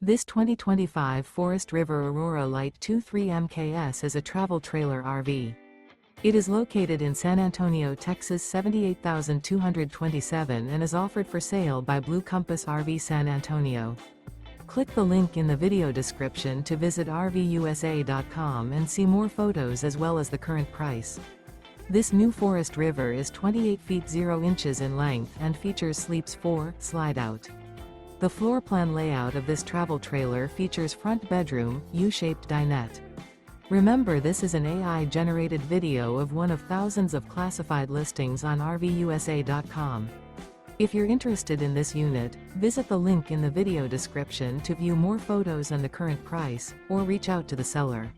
This 2025 Forest River Aurora Light 23 MKS is a travel trailer RV. It is located in San Antonio, Texas 78227 and is offered for sale by Blue Compass RV San Antonio. Click the link in the video description to visit RVUSA.com and see more photos as well as the current price. This new Forest River is 28 feet 0 inches in length and features Sleeps 4 Slideout. The floor plan layout of this travel trailer features front bedroom, U-shaped dinette. Remember, this is an AI-generated video of one of thousands of classified listings on RVUSA.com. If you're interested in this unit, visit the link in the video description to view more photos and the current price, or reach out to the seller.